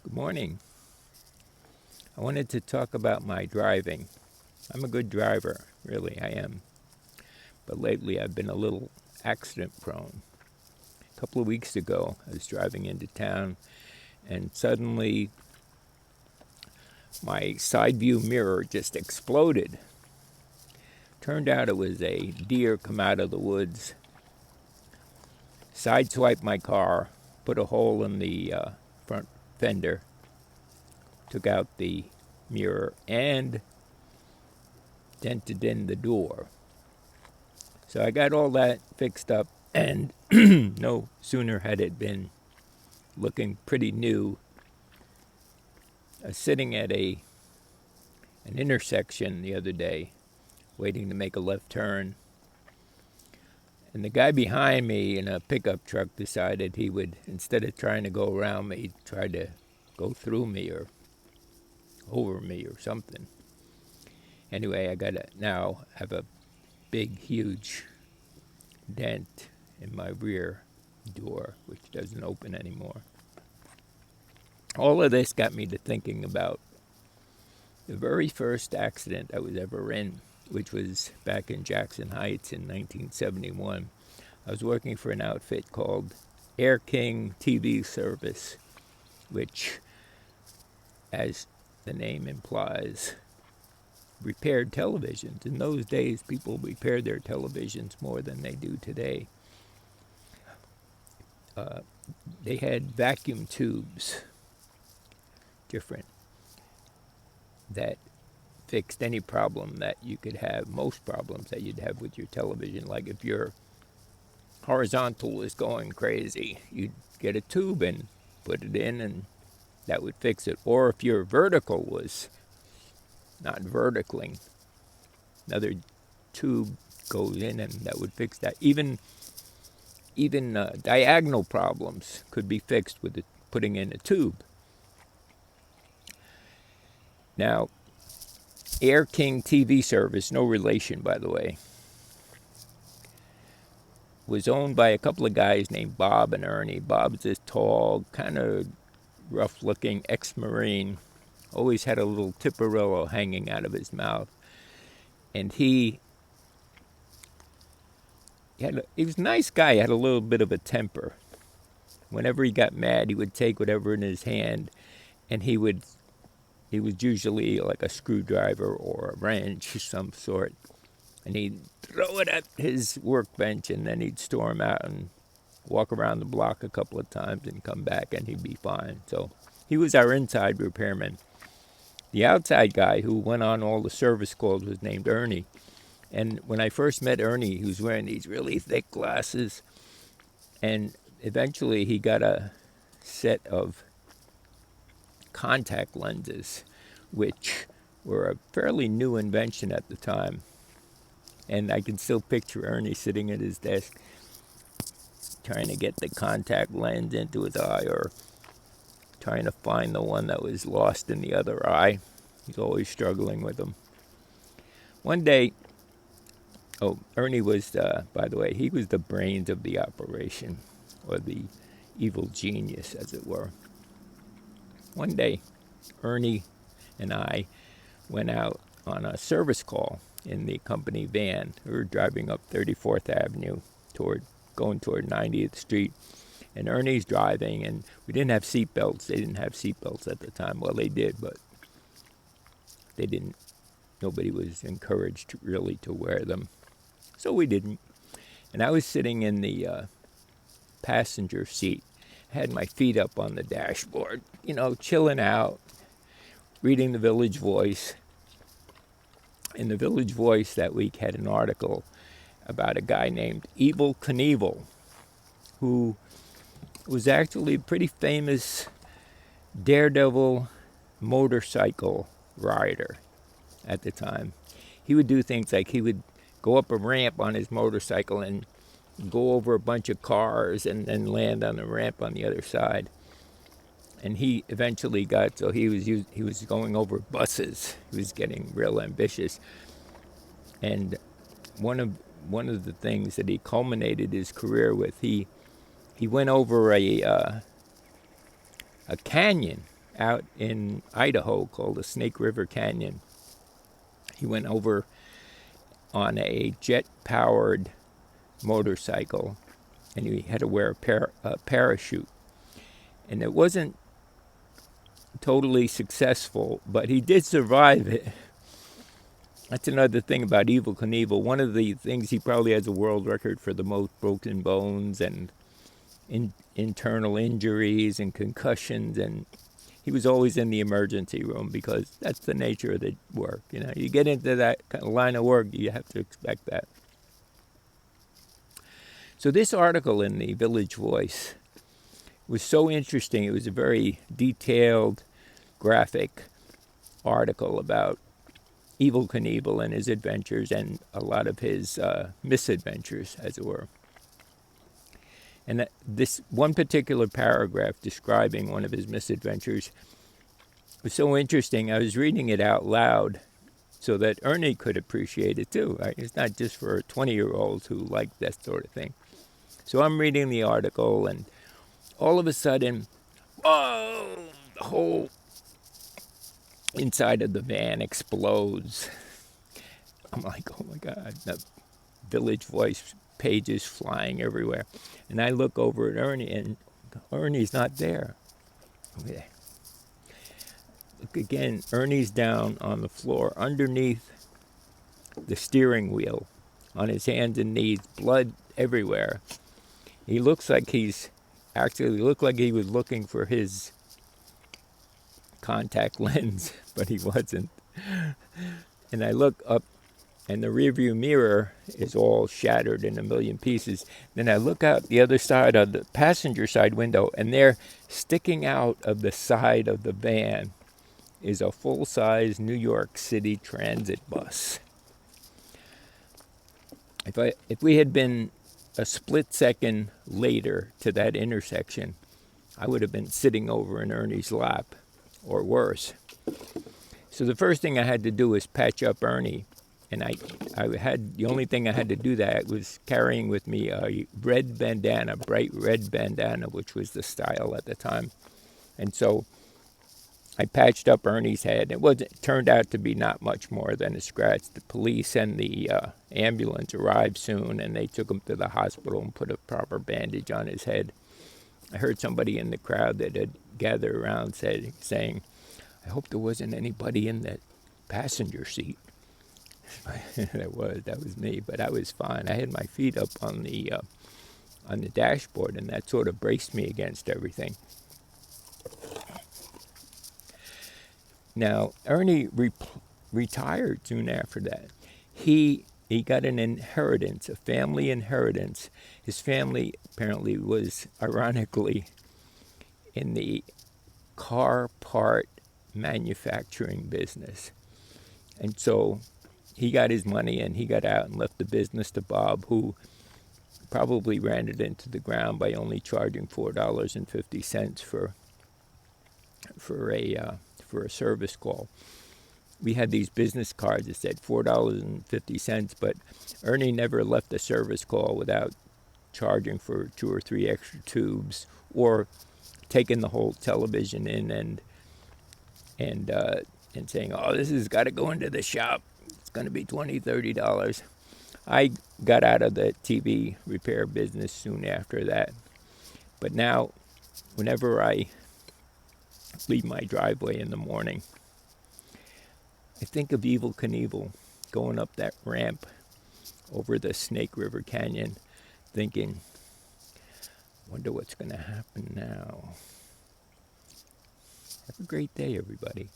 Good morning. I wanted to talk about my driving. I'm a good driver, really, I am. But lately I've been a little accident prone. A couple of weeks ago, I was driving into town and suddenly my side view mirror just exploded. Turned out it was a deer come out of the woods, sideswiped my car, put a hole in the front fender, took out the mirror, and dented in the door. So I got all that fixed up, and no sooner had it been looking pretty new. I was sitting at an intersection the other day, waiting to make a left turn, and the guy behind me in a pickup truck decided he would, instead of trying to go around me, try to go through me or over me or something. Anyway, I now have a big, huge dent in my rear door, which doesn't open anymore. All of this got me to thinking about the very first accident I was ever in, which was back in Jackson Heights in 1971. I was working for an outfit called Air King TV Service, which, as the name implies, repaired televisions. In those days, people repaired their televisions more than they do today. They had vacuum tubes, different, that fixed any problem that you could have, most problems that you'd have with your television. Like if your horizontal was going crazy, you'd get a tube and put it in and that would fix it. Or if your vertical was not verticaling, another tube goes in and that would fix that. Even diagonal problems could be fixed with putting in a tube. Now, Air King TV Service, no relation by the way, was owned by a couple of guys named Bob and Ernie. Bob's this tall, kind of rough-looking ex-Marine, always had a little Tipperillo hanging out of his mouth. And he was a nice guy, he had a little bit of a temper. Whenever he got mad, he would take whatever in his hand, and he was usually like a screwdriver or a wrench of some sort, and he'd throw it at his workbench, and then he'd storm out and walk around the block a couple of times and come back, and he'd be fine. So he was our inside repairman. The outside guy who went on all the service calls was named Ernie. And when I first met Ernie, he was wearing these really thick glasses, and eventually he got a set of contact lenses, which were a fairly new invention at the time. And I can still picture Ernie sitting at his desk trying to get the contact lens into his eye, or trying to find the one that was lost in the other eye. He's always struggling with them. One day, Ernie was, by the way, he was the brains of the operation, or the evil genius, as it were. One day, Ernie and I went out on a service call in the company van. We were driving up 34th Avenue going toward 90th Street. And Ernie's driving, and we didn't have seatbelts. They didn't have seatbelts at the time. Well, they did, but they didn't. Nobody was encouraged really to wear them. So we didn't. And I was sitting in the passenger seat. I had my feet up on the dashboard, chilling out, reading the Village Voice. And the Village Voice that week had an article about a guy named Evel Knievel, who was actually a pretty famous daredevil motorcycle rider at the time. He would do things like he would go up a ramp on his motorcycle and go over a bunch of cars and then land on the ramp on the other side. And he eventually he was going over buses. He was getting real ambitious. And one of the things that he culminated his career with, he went over a canyon out in Idaho called the Snake River Canyon. He went over on a jet-powered motorcycle, and he had to wear a parachute. And it wasn't totally successful, but he did survive it. That's another thing about Evel Knievel. One of the things, he probably has a world record for the most broken bones and internal injuries and concussions, and he was always in the emergency room because that's the nature of the work. You know, you get into that kind of line of work, you have to expect that. So this article in the Village Voice was so interesting. It was a very detailed, graphic article about Evel Knievel and his adventures and a lot of his misadventures, as it were. And this one particular paragraph describing one of his misadventures was so interesting. I was reading it out loud so that Ernie could appreciate it too. Right? It's not just for 20-year-olds who like that sort of thing. So I'm reading the article, and all of a sudden, whoa, the whole inside of the van explodes. I'm like, oh my God, the Village Voice pages flying everywhere. And I look over at Ernie, and Ernie's not there. Look again, Ernie's down on the floor underneath the steering wheel, on his hands and knees, blood everywhere. He looks like he was looking for his contact lens, but he wasn't. And I look up, and the rearview mirror is all shattered in a million pieces. Then I look out the other side of the passenger side window, and there, sticking out of the side of the van, is a full-size New York City transit bus. If we had been a split second later to that intersection, I would have been sitting over in Ernie's lap, or worse. So the first thing I had to do was patch up Ernie. And the only thing I had to do that was carrying with me a red bandana, bright red bandana, which was the style at the time. And so I patched up Ernie's head. It turned out to be not much more than a scratch. The police and the ambulance arrived soon, and they took him to the hospital and put a proper bandage on his head. I heard somebody in the crowd that had gathered around saying, I hope there wasn't anybody in that passenger seat. That was me, but I was fine. I had my feet up on the dashboard, and that sort of braced me against everything. Now, Ernie retired soon after that. He got an inheritance, a family inheritance. His family apparently was, ironically, in the car part manufacturing business. And so he got his money, and he got out and left the business to Bob, who probably ran it into the ground by only charging $4.50 for a service call. We had these business cards that said $4.50, but Ernie never left a service call without charging for 2 or 3 extra tubes, or taking the whole television in and saying, oh, this has got to go into the shop. It's going to be $20, $30. I got out of the TV repair business soon after that. But now, whenever I leave my driveway in the morning, I think of Evel Knievel going up that ramp over the Snake River Canyon, thinking, wonder what's going to happen now. Have a great day, everybody.